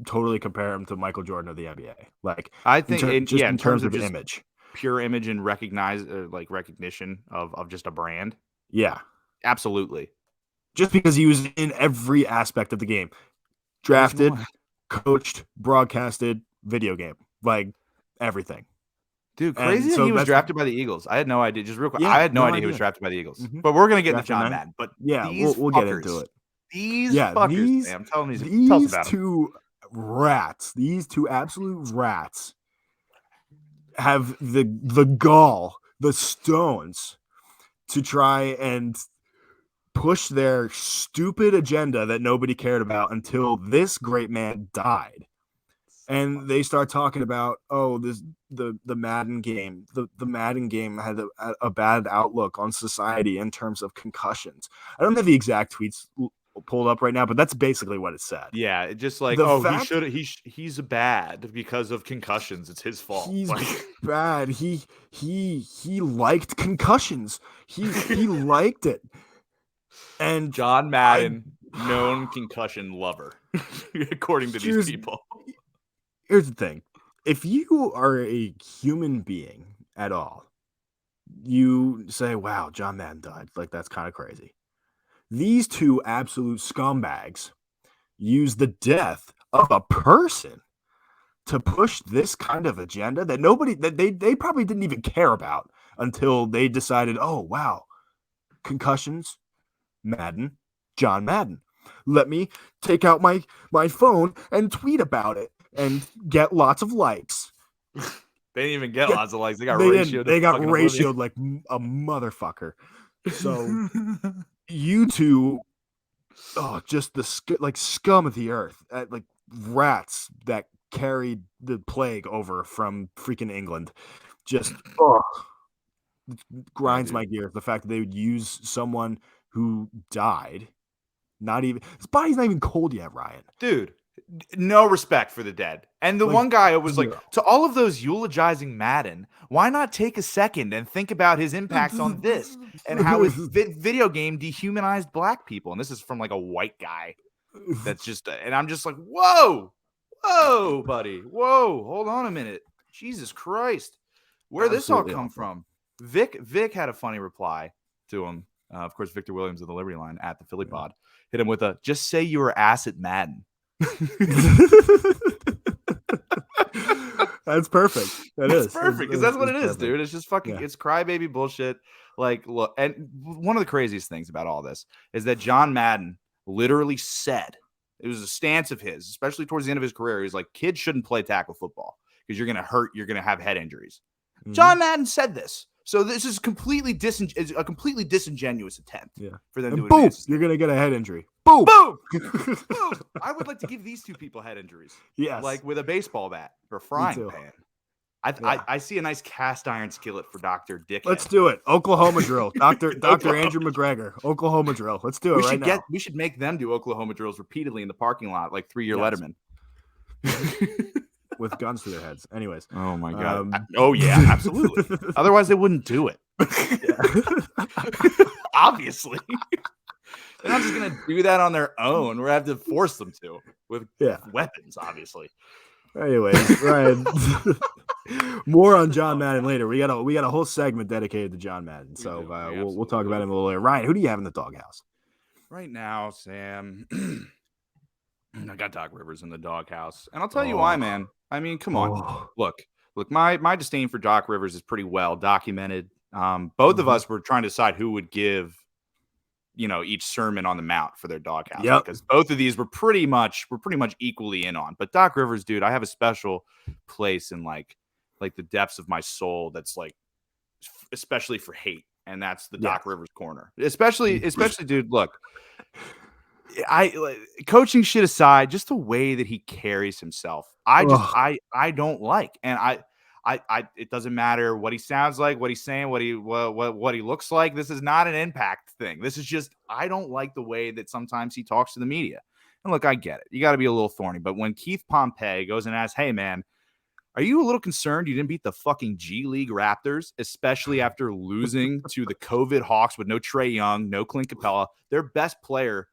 totally compare him to Michael Jordan of the NBA. Like, I think in terms of image, pure image and recognition of just a brand. Yeah, absolutely. Just because he was in every aspect of the game, drafted, coached, broadcasted, video game, like everything. Dude, crazy that he was drafted by the Eagles. I had no idea. Just real quick, I had no idea he was drafted by the Eagles. Mm-hmm. But we're gonna get into John Madden. But yeah, we'll get into it. These fuckers, man, I'm telling you, tell us about two rats. These two absolute rats have the gall, the stones, to try and push their stupid agenda that nobody cared about until this great man died. And they start talking about, the Madden game. The Madden game had a bad outlook on society in terms of concussions. I don't have the exact tweets pulled up right now, but that's basically what it said. Yeah, just like, he's bad because of concussions. It's his fault. He's bad. He liked concussions. He liked it. And John Madden, known concussion lover, according to these people. Here's the thing. If you are a human being at all, you say, wow, John Madden died. Like, that's kind of crazy. These two absolute scumbags use the death of a person to push this kind of agenda that they probably didn't even care about until they decided, oh, wow, concussions, Madden, John Madden. Let me take out my phone and tweet about it and get lots of likes. They didn't even get lots of likes. They got ratioed. They got ratioed like a motherfucker. So you two, just the scum of the earth, like rats that carried the plague over from freaking England. Just grinds my gears. The fact that they would use someone who died, his body's not even cold yet, Ryan. Dude, no respect for the dead. And the one guy was like, to all of those eulogizing Madden, why not take a second and think about his impact on this and how his video game dehumanized black people? And this is from like a white guy. That's just, and I'm just like, whoa, buddy, whoa, hold on a minute, Jesus Christ, where'd this all come from? Vic had a funny reply to him. Of course, Victor Williams of the Liberty Line at the Philly Pod hit him with a, just say you were ass at Madden. That's perfect. It's perfect because that's what it is, perfect. dude. It's just fucking, it's crybaby bullshit. Like, look, and one of the craziest things about all this is that John Madden literally said, it was a stance of his, especially towards the end of his career. He's like, kids shouldn't play tackle football because you're going to have head injuries. Mm-hmm. John Madden said this. So this is a completely disingenuous attempt for them to advance. You're going to get a head injury. Boom! Boom! Boom! I would like to give these two people head injuries. Yes. Like with a baseball bat or a frying pan. I see a nice cast iron skillet for Dr. Dickhead. Let's do it. Oklahoma drill. Dr. Andrew McGregor. Oklahoma drill. Let's do it now. We should make them do Oklahoma drills repeatedly in the parking lot, like 3-year Letterman. With guns to their heads. Anyways. Oh, my God. Oh, yeah, absolutely. Otherwise, they wouldn't do it. Obviously. They're not just going to do that on their own. We're going to have to force them to with weapons, obviously. Anyways, Ryan, more on John Madden later. We got a whole segment dedicated to John Madden, so we'll talk about him a little later. Ryan, who do you have in the doghouse right now, Sam? I got Doc Rivers in the doghouse, and I'll tell you why, man. I mean, come on, look. My disdain for Doc Rivers is pretty well documented. Both of us were trying to decide who would give, each sermon on the mount for their doghouse, because both of these were pretty much equally in on. But Doc Rivers, dude, I have a special place in like the depths of my soul. That's like, especially for hate, and that's the Doc Rivers corner. Especially, dude. Look, coaching shit aside, just the way that he carries himself, I don't like, and it doesn't matter what he sounds like, what he's saying, what he looks like. This is not an impact thing. This is just, I don't like the way that sometimes he talks to the media. And look, I get it. You got to be a little thorny. But when Keith Pompey goes and asks, hey, man, are you a little concerned you didn't beat the fucking G League Raptors, especially after losing to the COVID Hawks with no Trae Young, no Clint Capella? Their best player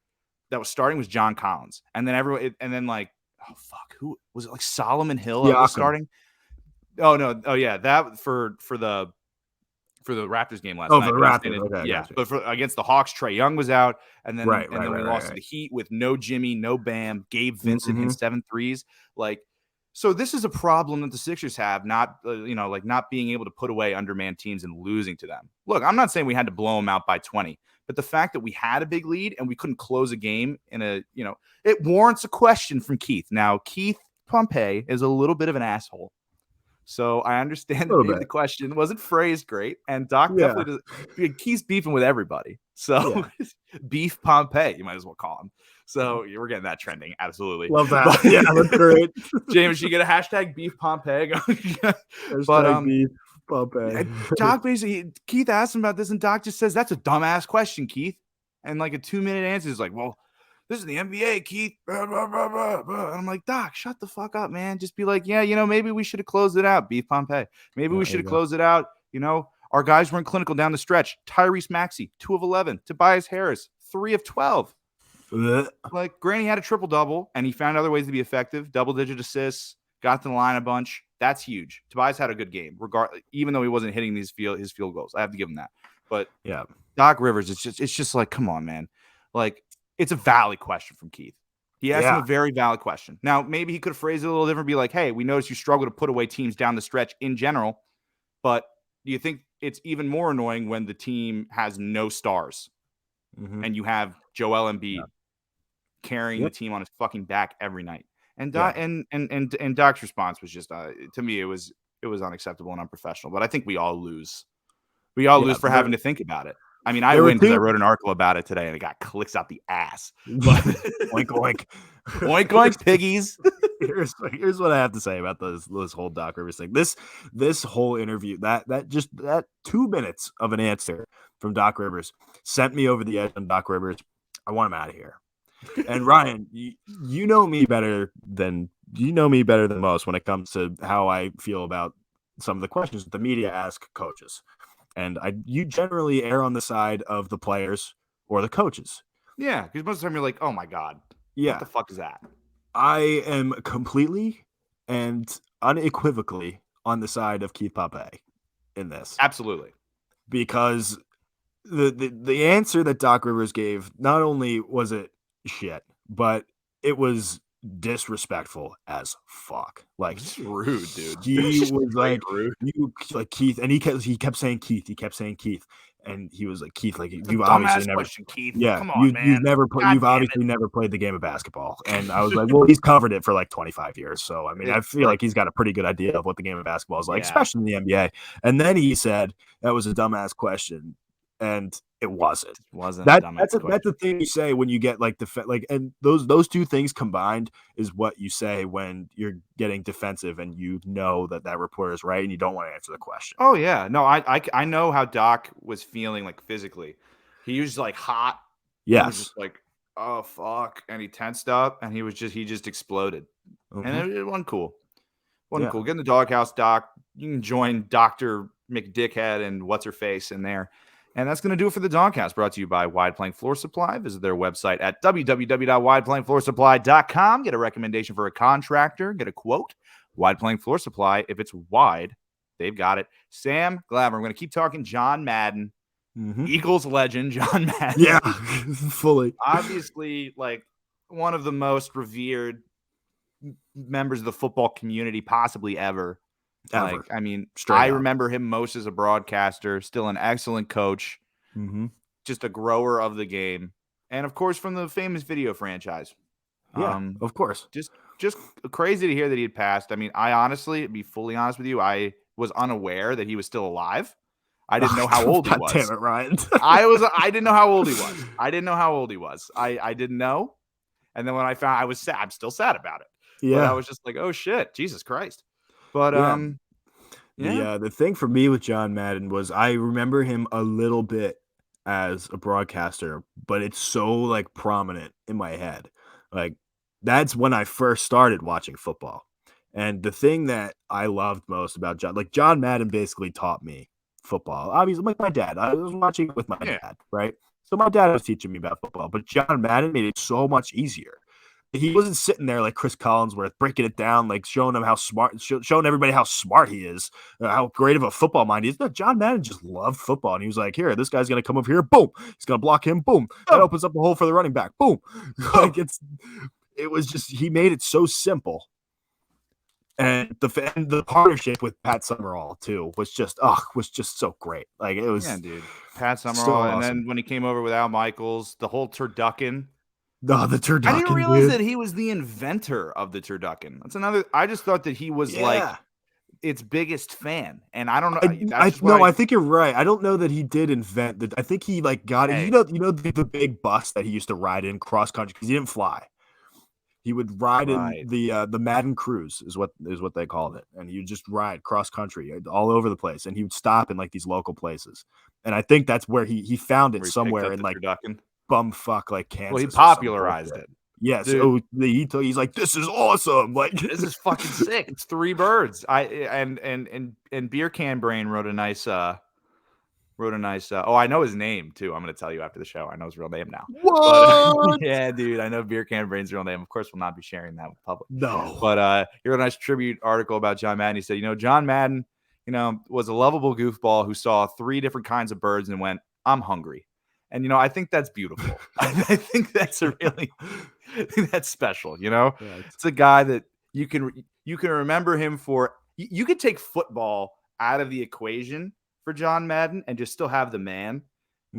that was starting was John Collins. And then who was it? Like Solomon Hill that was starting? Oh no! Oh yeah, that for the Raptors game last night. Oh, the Raptors. Okay, yeah, but against the Hawks, Trae Young was out, and then we lost to the Heat with no Jimmy, no Bam, Gabe Vincent in 7 threes. Like, so this is a problem that the Sixers have, not not being able to put away undermanned teams and losing to them. Look, I'm not saying we had to blow them out by 20, but the fact that we had a big lead and we couldn't close a game it warrants a question from Keith. Now, Keith Pompey is a little bit of an asshole. So I understand that maybe the question wasn't phrased great, and Doc definitely does. Keith's beefing with everybody. So Beef Pompey, you might as well call him. So we're getting that trending. Absolutely. Love that. That's great. James, you get a hashtag Beef Pompey. Hashtag Beef Pompey. Doc basically, Keith asked him about this, and Doc just says, that's a dumbass question, Keith. And like a 2-minute answer is like, well, this is the NBA, Keith. Blah, blah, blah, blah, blah. And I'm like, Doc, shut the fuck up, man. Just be like, maybe we should have closed it out, Beef Pompey. Maybe we should have closed it out. Our guys weren't clinical down the stretch. Tyrese Maxey, 2 of 11. Tobias Harris, 3 of 12. Like, granny had a triple-double, and he found other ways to be effective. Double-digit assists, got to the line a bunch. That's huge. Tobias had a good game, even though he wasn't hitting his field goals. I have to give him that. But Doc Rivers, it's just like, come on, man. Like, it's a valid question from Keith. He asked him a very valid question. Now, maybe he could have phrased it a little different, be like, hey, we noticed you struggle to put away teams down the stretch in general, but do you think it's even more annoying when the team has no stars and you have Joel Embiid carrying the team on his fucking back every night? And Doc's response was just, to me, it was unacceptable and unprofessional, but I think we all lose. We all lose for having to think about it. I mean, I win because I wrote an article about it today, and it got clicks out the ass. But oink oink, oink oink, piggies. Here's what I have to say about this whole Doc Rivers thing. This whole interview, that 2 minutes of an answer from Doc Rivers sent me over the edge on Doc Rivers. I want him out of here. And Ryan, you know me better than most when it comes to how I feel about some of the questions that the media ask coaches. And you generally err on the side of the players or the coaches. Yeah, because most of the time you're like, oh my God, what the fuck is that? I am completely and unequivocally on the side of Keith Pompey in this. Absolutely. Because the answer that Doc Rivers gave, not only was it shit, but it was disrespectful as fuck. Like, This is rude, dude. he was like, rude. you like Keith, and he kept saying Keith. He kept saying Keith, and he was like, Keith, like It's a you've obviously dumbass never. question, Keith. Yeah, Come on, man. God you've damn it. obviously never played the game of basketball. And I was like, well, he's covered it for like 25 years. So, I mean, I feel like he's got a pretty good idea of what the game of basketball is like, especially in the NBA. And then he said that was a dumbass question. And it wasn't. A dumbass question. That's the thing you say when you get like and those two things combined is what you say when you're getting defensive and you know that reporter is right and you don't want to answer the question. Oh yeah, no, I know how Doc was feeling like physically. He was like hot. Yes. He was just like, oh fuck, and he tensed up and he just exploded, and it wasn't cool. Cool. Get in the doghouse, Doc. You can join Dr. McDickhead and what's her face in there. And that's going to do it for the Dogcast, brought to you by Wide Plank Floor Supply. Visit their website at www.wideplankfloorsupply.com. Get a recommendation for a contractor. Get a quote. Wide Plank Floor Supply. If it's wide, they've got it. Sam Glaber. I'm going to keep talking John Madden. Eagles legend, John Madden. Yeah, fully. Obviously, like one of the most revered members of the football community possibly ever. Like, I mean, I remember him most as a broadcaster, still an excellent coach, just a grower of the game, and of course from the famous video franchise. Yeah, of course. Just crazy to hear that he had passed. I mean, I honestly, to be fully honest with you, I was unaware that he was still alive. I didn't know how old he was. Damn it, Ryan. I didn't know how old he was. I didn't know. And then when I found, I was sad. I'm still sad about it. Yeah. But I was just like, oh shit, Jesus Christ. But the thing for me with John Madden was I remember him a little bit as a broadcaster, but it's so like prominent in my head. Like that's when I first started watching football. And the thing that I loved most about John Madden basically taught me football. Obviously, like my dad. I was watching with my dad, right? So my dad was teaching me about football, but John Madden made it so much easier. He wasn't sitting there like Chris Collinsworth, breaking it down, like showing him how smart, showing everybody how smart he is, how great of a football mind he is. No, John Madden just loved football, and he was like, "Here, this guy's gonna come over here, boom, he's gonna block him, boom, that opens up the hole for the running back, boom." Like it was just he made it so simple, and the partnership with Pat Summerall too was just so great. Like it was, dude, Pat Summerall, so awesome. And then when he came over with Al Michaels, the whole turducken. No, the turducken. I didn't realize that he was the inventor of the turducken. That's another. I just thought that he was like its biggest fan, and I don't know. I think you're right. I don't know that he did invent that. I think he like got it. You know the big bus that he used to ride in cross country because he didn't fly. He would ride in the Madden Cruise is what they called it, and he would just ride cross country all over the place, and he would stop in like these local places, and I think that's where he found it somewhere in like turducken. Bumfuck like Kansas. Well, he popularized it. Yes. So he's like, this is awesome. Like this is fucking sick. It's three birds. And Beer Can Brain wrote a nice. Oh, I know his name too. I'm going to tell you after the show. I know his real name now. What? Yeah, dude. I know Beer Can Brain's real name. Of course, we'll not be sharing that with the public. No. But he wrote a nice tribute article about John Madden. He said, John Madden, was a lovable goofball who saw three different kinds of birds and went, "I'm hungry." And, I think that's beautiful. I think that's that's special, It's a guy that you can remember him for. You could take football out of the equation for John Madden and just still have the man.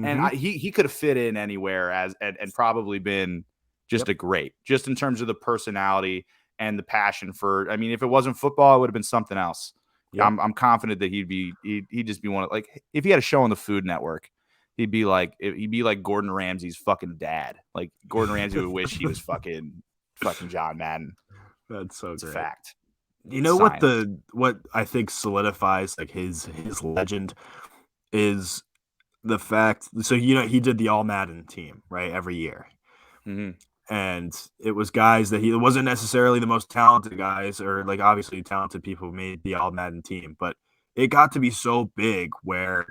And he could have fit in anywhere and probably been just a great, just in terms of the personality and the passion for, I mean, if it wasn't football, it would have been something else. Yep. I'm confident that he'd just be one of, like, if he had a show on the Food Network, he'd be like Gordon Ramsay's fucking dad. Like Gordon Ramsay would wish he was fucking John Madden. That's so it's great. A fact. You know what I think solidifies like his legend is the fact. So he did the All Madden team right every year, and it was guys that it wasn't necessarily the most talented guys or like obviously talented people who made the All Madden team, but it got to be so big where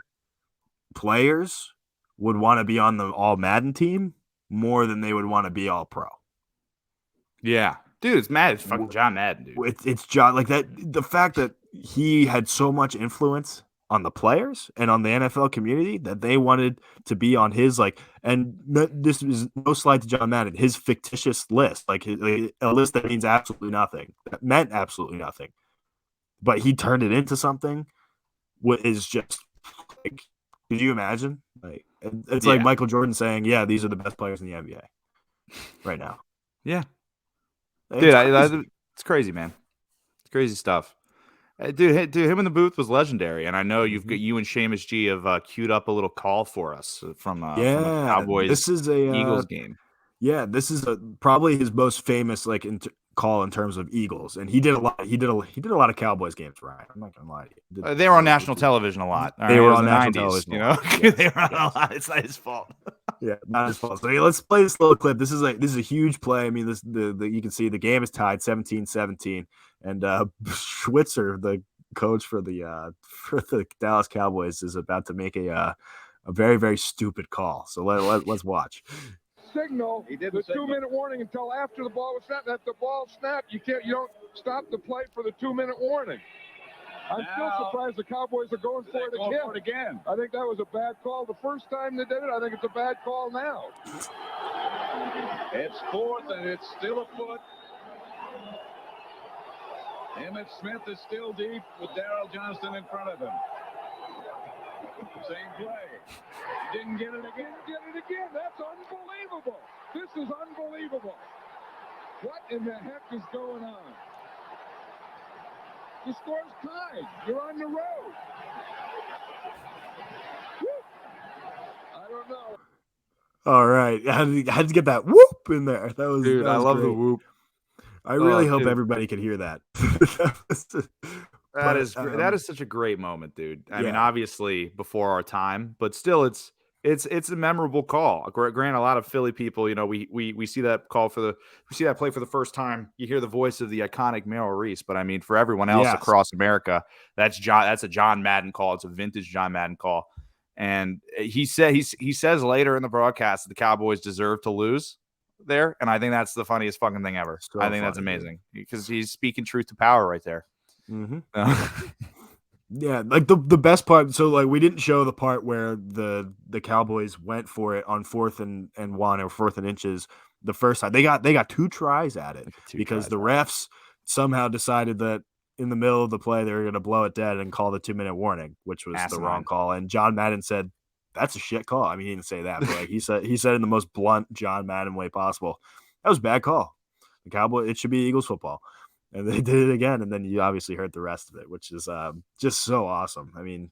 players would want to be on the All Madden team more than they would want to be All Pro. Yeah, dude, it's mad. It's fucking John Madden, dude. It's John, like that. The fact that he had so much influence on the players and on the NFL community that they wanted to be on his and this is no slight to John Madden, his fictitious list, a list that means absolutely nothing, that meant absolutely nothing, but he turned it into something. What is just could you imagine? It's like Michael Jordan saying, "Yeah, these are the best players in the NBA right now." Yeah, it's crazy, man. It's crazy stuff. Dude, him in the booth was legendary, and I know you and Seamus G have queued up a little call for us from a Cowboys Eagles game. Yeah, this is probably his most famous call in terms of Eagles, and he did a lot. He did a lot of Cowboys games, right? I'm not gonna lie to you. They were on national television a lot. They were on national television, you know. Yes, they were on a lot. It's not his fault. Yeah, not his fault. So let's play this little clip. This is a huge play. I mean, you can see the game is tied 17-17, and Schwitzer, the coach for the Dallas Cowboys, is about to make a very, very stupid call. So let's watch. Signal the 2-minute warning until after the ball was snapped. If the ball snapped, you don't stop the play for the 2-minute warning. I'm still surprised the Cowboys are going for it again. I think that was a bad call the first time they did it. I think it's a bad call now. It's fourth, and it's still a foot. Emmitt Smith is still deep with Darrell Johnston in front of him. Same play. Didn't get it again. That's unbelievable. This is unbelievable. What in the heck is going on? The score's tied. You're on the road. Woo. I don't know. All right. I had to get that whoop in there. Dude, I love great. The whoop. I really hope everybody could hear that. That is such a great moment, dude. I mean, obviously before our time, but still it's a memorable call. Granted, a lot of Philly people, we see that play for the first time. You hear the voice of the iconic Merrill Reese, but I mean, for everyone else across America, that's a John Madden call. It's a vintage John Madden call. And he says later in the broadcast that the Cowboys deserve to lose there, and I think that's the funniest fucking thing ever. I think that's amazing because he's speaking truth to power right there. Mm-hmm. Yeah, the best part. So we didn't show the part where the Cowboys went for it on 4th and 1 or 4th and inches the first time. They got 2 tries at it because the refs somehow decided that in the middle of the play they were going to blow it dead and call the 2-minute warning, which was the wrong call. And John Madden said, "That's a shit call." I mean, he didn't say that, but he said in the most blunt John Madden way possible, "That was a bad call. The Cowboy, it should be Eagles football." And they did it again, and then you obviously heard the rest of it, which is just so awesome. I mean,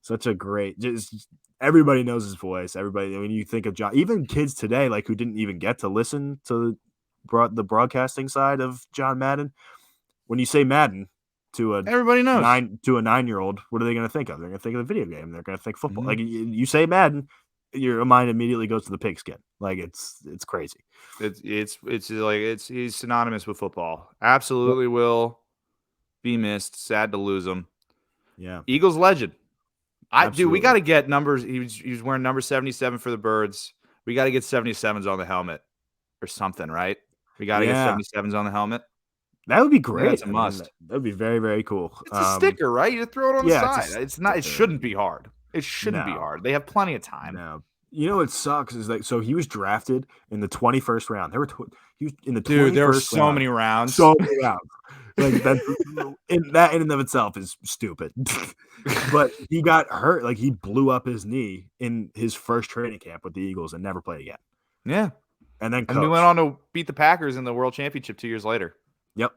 such a great. Just everybody knows his voice. Everybody, when you think of John, even kids today, who didn't even get to listen to the broadcasting side of John Madden, when you say Madden to everybody knows 9-year-old, what are they going to think of? They're going to think of the video game. They're going to think football. Mm-hmm. You say Madden, your mind immediately goes to the pigskin. It's crazy. He's synonymous with football. Absolutely will be missed. Sad to lose him. Yeah. Eagles legend. We got to get numbers. He was wearing number 77 for the Birds. We got to get 77s on the helmet or something, right? We got to get 77s on the helmet. That would be great. That's a must. That would be very, very cool. It's a sticker, right? You throw it on the side. It's not. It shouldn't be hard. It shouldn't be hard. They have plenty of time. No. You know what sucks is so he was drafted in the 21st round. He was in the 21st round. There were so many rounds. So many rounds. That in and of itself is stupid. But he got hurt. He blew up his knee in his first training camp with the Eagles and never played again. Yeah. And then he went on to beat the Packers in the World Championship 2 years later. Yep.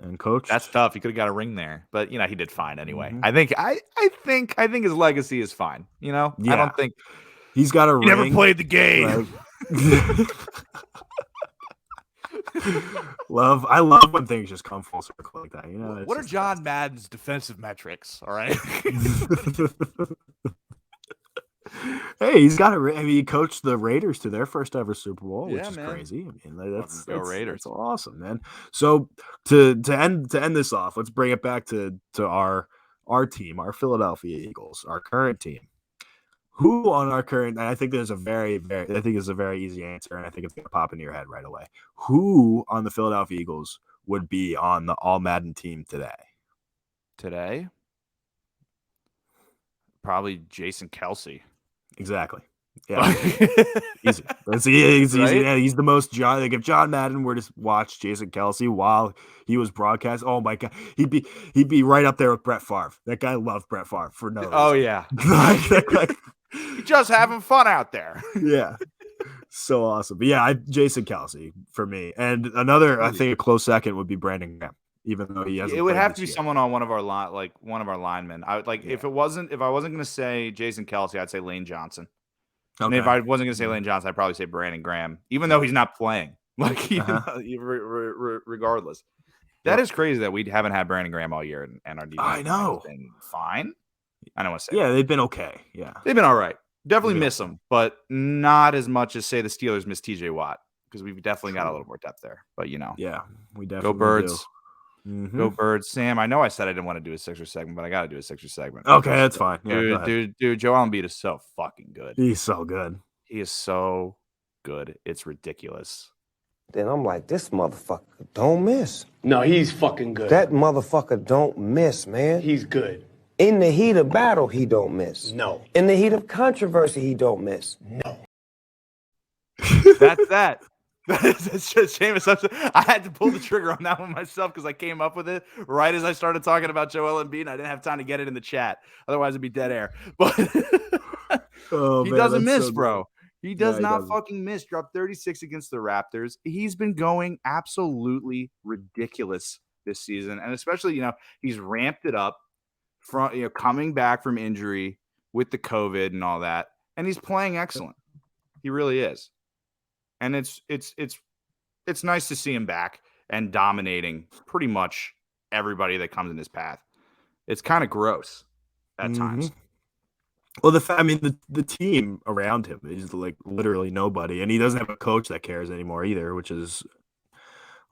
And coach. That's tough. He could have got a ring there, but he did fine anyway. Mm-hmm. I think his legacy is fine. I don't think he's got a ring. Never played the game. I love when things just come full circle like that. What are John Madden's defensive metrics? All right. Hey, he's got a ring. I mean, he coached the Raiders to their first ever Super Bowl, which is crazy. I mean, that's awesome, man. So to end this off, let's bring it back to our team, our Philadelphia Eagles, our current team. Who on our current? And I think there's a very easy answer, and I think it's gonna pop into your head right away. Who on the Philadelphia Eagles would be on the All Madden team today? Today? probably Jason Kelsey. Exactly. Yeah, easy. That's easy. Right? Yeah, he's the most John. Like if John Madden were to watch Jason Kelsey while he was broadcast, oh my god, he'd be right up there with Brett Favre. That guy loved Brett Favre for no reason. Oh yeah, He's just having fun out there. Yeah, so awesome. But yeah, Jason Kelsey for me, and another I think a close second would be Brandon Graham. Even though he hasn't, it would have to be someone on one of our linemen. I would if I wasn't going to say Jason Kelsey, I'd say Lane Johnson. Okay. And if I wasn't going to say Lane Johnson, I'd probably say Brandon Graham, even though he's not playing. Like, regardless, that is crazy that we haven't had Brandon Graham all year, and our defense I know has been fine. I don't want to say. Yeah, they've been okay. Yeah, they've been all right. Definitely miss them, but not as much as say the Steelers miss TJ Watt because we've definitely got a little more depth there. But yeah, we definitely go Birds. Do. Go Birds. Sam, I know I said I didn't want to do a Sixers segment, but I got to do a Sixers segment. Okay, that's fine. Yeah, dude, Joel Embiid is so fucking good. He's so good. He is so good. It's ridiculous. Then I'm like, this motherfucker don't miss. No, he's fucking good. That motherfucker don't miss, man. He's good. In the heat of battle, he don't miss. No. In the heat of controversy, he don't miss. No. That's that. That's just Seamus. I had to pull the trigger on that one myself because I came up with it right as I started talking about Joel Embiid. And I didn't have time to get it in the chat. Otherwise, it'd be dead air. But he doesn't miss, so bro. He does not fucking miss. Dropped 36 against the Raptors. He's been going absolutely ridiculous this season. And especially, he's ramped it up from, coming back from injury with the COVID and all that. And he's playing excellent. He really is. And it's nice to see him back and dominating pretty much everybody that comes in his path. It's kind of gross at times. Well, the team around him is like literally nobody, and he doesn't have a coach that cares anymore either, which is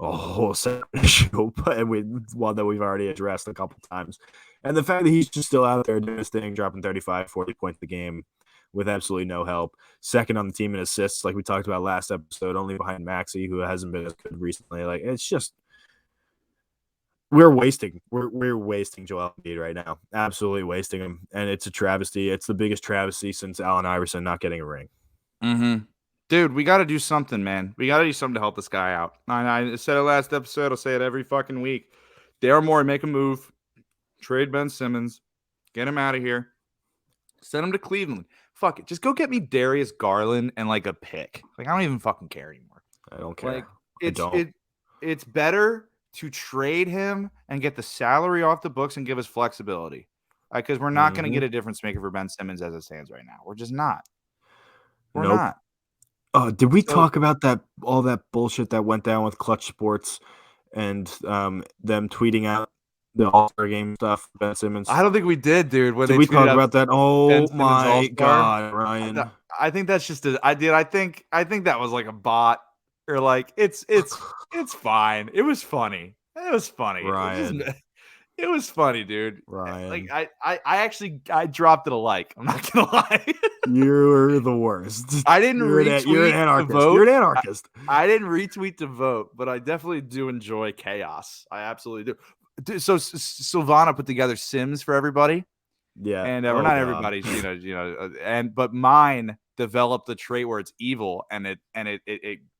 a whole separate issue, but one that we've already addressed a couple times. And the fact that he's just still out there doing his thing, dropping 35, 40 points a game with absolutely no help. Second on the team in assists, like we talked about last episode, only behind Maxey, who hasn't been as good recently. Like, it's just we're wasting Joel Embiid right now. Absolutely wasting him. And it's a travesty. It's the biggest travesty since Allen Iverson not getting a ring. Dude, we got to do something, man. We got to do something to help this guy out. I said it last episode. I'll say it every fucking week. Daryl Morey, make a move. Trade Ben Simmons. Get him out of here. Send him to Cleveland. Fuck it. Just go get me Darius Garland and like a pick. Like, I don't even fucking care anymore. I don't care. Like, it's better to trade him and get the salary off the books and give us flexibility. Because we're not going to get a difference maker for Ben Simmons as it stands right now. We're just not. We're not. Did we talk about all that bullshit that went down with Clutch Sports and them tweeting out the All-Star game stuff, Ben Simmons? I don't think we did, dude. Did we talk about that? Oh my god, Ryan! I think that's just I think that was like a bot, or like it's fine. It was funny. Ryan. It was funny, dude. Ryan. Like I actually dropped it a like. I'm not gonna lie. You're the worst. I didn't retweet you're an anarchist. to vote. You're an anarchist. I didn't retweet to vote, but I definitely do enjoy chaos. I absolutely do. So Silvana put together Sims for everybody. Yeah, and we're not everybody's, but mine developed the trait where it's evil and it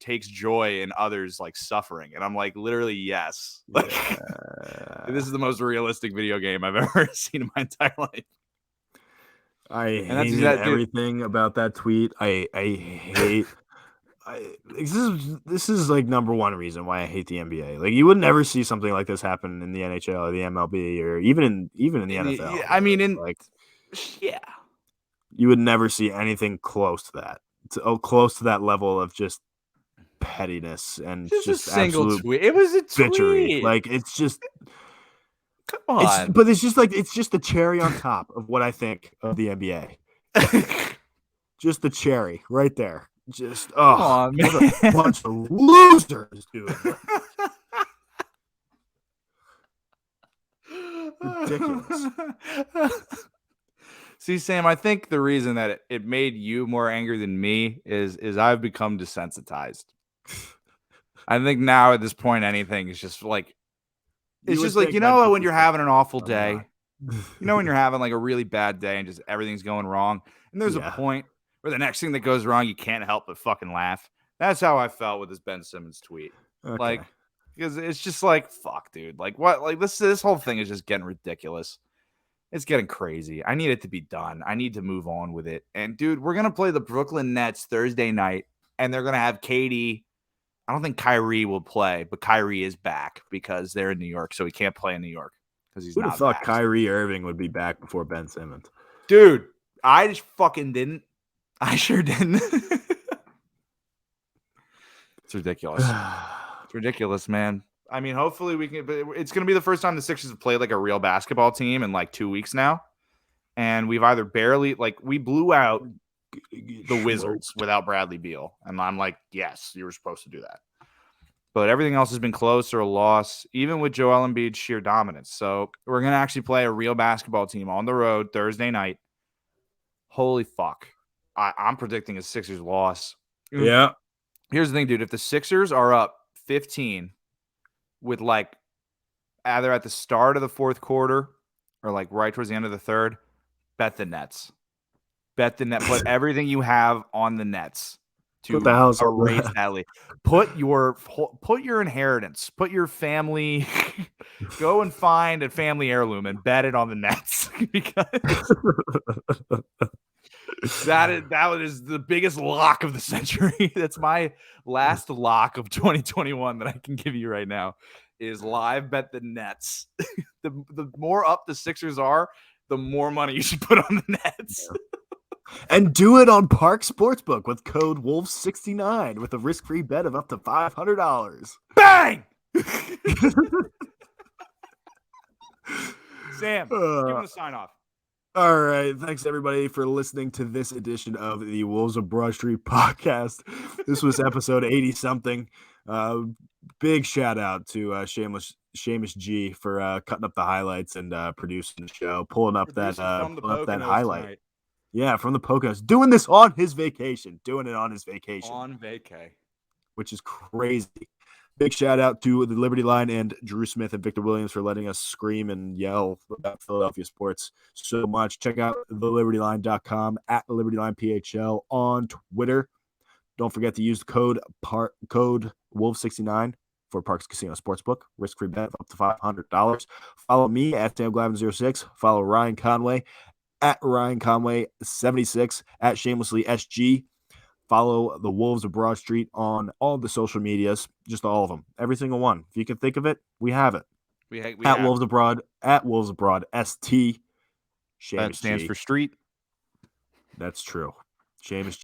takes joy in others like suffering, and I'm like, literally, yes. Like, this is the most realistic video game I've ever seen in my entire life. I hate everything about that tweet. I hate. This is like number one reason why I hate the NBA. Like, you would never see something like this happen in the NHL or the MLB or even in the NFL. I mean, you would never see anything close to that. It's close to that level of just pettiness and just a single tweet. It was a bitchery. tweet. Like, it's just. Come on. It's just the cherry on top of what I think of the NBA. Just the cherry right there. Just man. A bunch of losers, dude. Ridiculous. See, Sam, I think the reason that it made you more angry than me is I've become desensitized. I think now at this point, anything is just like, it's just like, when you're having an awful day You know when you're having like a really bad day and just everything's going wrong, and there's a point where the next thing that goes wrong, you can't help but fucking laugh. That's how I felt with this Ben Simmons tweet. Okay. Like, because it's just like, fuck, dude. Like, what? Like, this whole thing is just getting ridiculous. It's getting crazy. I need it to be done. I need to move on with it. And, dude, we're going to play the Brooklyn Nets Thursday night, and they're going to have KD. I don't think Kyrie will play, but Kyrie is back because they're in New York, so he can't play in New York because he's Who'd not have thought back. Kyrie Irving would be back before Ben Simmons? Dude, I just fucking didn't. I sure didn't. It's ridiculous. It's ridiculous, man. I mean, hopefully we can, but it's going to be the first time the Sixers have played like a real basketball team in like 2 weeks now. And we've either barely, like, we blew out the Wizards without Bradley Beal. And I'm like, yes, you were supposed to do that. But everything else has been close or a loss, even with Joel Embiid's sheer dominance. So we're going to actually play a real basketball team on the road Thursday night. Holy fuck. I'm predicting a Sixers loss. Yeah. Here's the thing, dude. If the Sixers are up 15 with like either at the start of the fourth quarter or like right towards the end of the third, bet the Nets. Bet the net. Put everything you have on the Nets to erase that lead. Put your inheritance. Put your family. Go and find a family heirloom and bet it on the Nets because that is the biggest lock of the century. That's my last lock of 2021 that I can give you right now. Is live bet the Nets. The more up the Sixers are, the more money you should put on the Nets. And do it on Park Sportsbook with code WOLVES69 with a risk-free bet of up to $500. Bang! Sam, give him the sign off. All right. Thanks, everybody, for listening to this edition of the Wolves of Broad Street podcast. This was episode 80-something. Big shout out to Seamus G for cutting up the highlights and producing the show, pulling up that highlight. Tonight. Yeah, from the Poconos. Doing this on his vacation. On vacay. Which is crazy. Big shout out to the Liberty Line and Drew Smith and Victor Williams for letting us scream and yell about Philadelphia sports so much. Check out thelibertyline.com at LibertyLinePHL on Twitter. Don't forget to use the code Wolves69 for Parks Casino Sportsbook. Risk-free bet of up to $500. Follow me at SamGlavin06. Follow Ryan Conway at Ryan Conway 76 at Shamelessly SG. Follow the Wolves of Broad Street on all the social medias, just all of them, every single one. If you can think of it, we have it. At Wolves Abroad, ST. That stands for street. That's true. Seamus